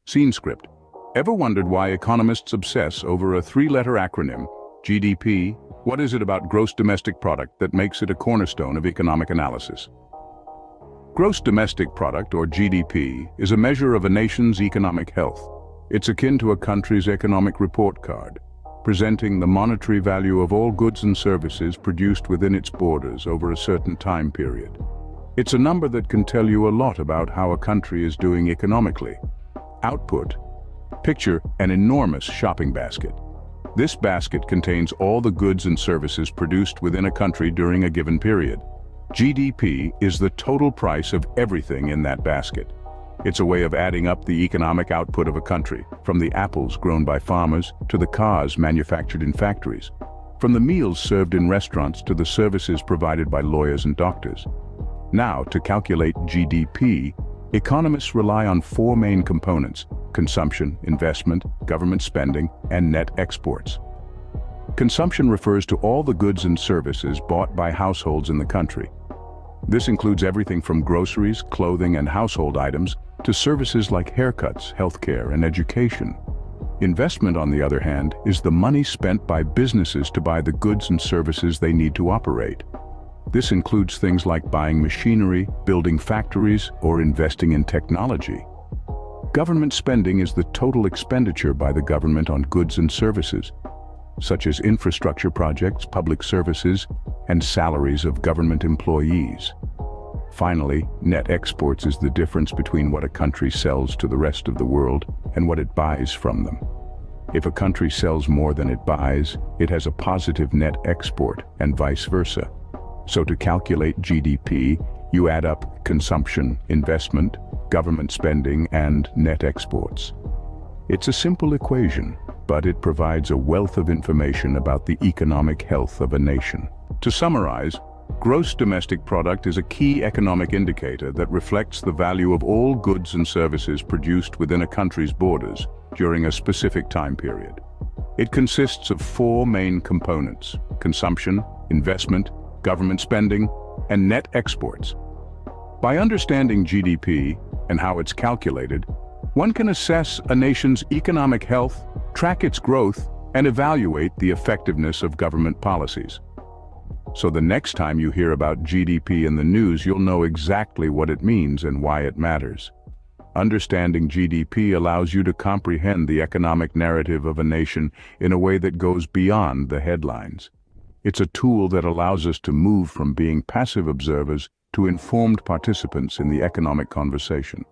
Scene script. Ever wondered why economists obsess over a three-letter acronym, GDP? What is it about gross domestic product that makes it a cornerstone of economic analysis? Gross domestic product, or GDP, is a measure of a nation's economic health. It's akin to a country's economic report card, presenting the monetary value of all goods and services produced within its borders over a certain time period. It's a number that can tell you a lot about how a country is doing economically. Output. Picture an enormous shopping basket. This basket contains all the goods and services produced within a country during a given period. GDP is the total price of everything in that basket. It's a way of adding up the economic output of a country, from the apples grown by farmers to the cars manufactured in factories, from the meals served in restaurants to the services provided by lawyers and doctors. Now, to calculate GDP, economists rely on four main components: consumption, investment, government spending, and net exports. Consumption refers to all the goods and services bought by households in the country. This includes everything from groceries, clothing, and household items to services like haircuts, healthcare, and education. Investment, on the other hand, is the money spent by businesses to buy the goods and services they need to operate. This includes things like buying machinery, building factories, or investing in technology. Government spending is the total expenditure by the government on goods and services, such as infrastructure projects, public services, and salaries of government employees. Finally, net exports is the difference between what a country sells to the rest of the world and what it buys from them. If a country sells more than it buys, it has a positive net export, and vice versa. So to calculate GDP, you add up consumption, investment, government spending, and net exports. It's a simple equation, but it provides a wealth of information about the economic health of a nation. To summarize, gross domestic product is a key economic indicator that reflects the value of all goods and services produced within a country's borders during a specific time period. It consists of four main components: consumption, investment, government spending, and net exports. By understanding GDP and how it's calculated, one can assess a nation's economic health, track its growth, and evaluate the effectiveness of government policies. So the next time you hear about GDP in the news, you'll know exactly what it means and why it matters. Understanding GDP allows you to comprehend the economic narrative of a nation in a way that goes beyond the headlines. It's a tool that allows us to move from being passive observers to informed participants in the economic conversation.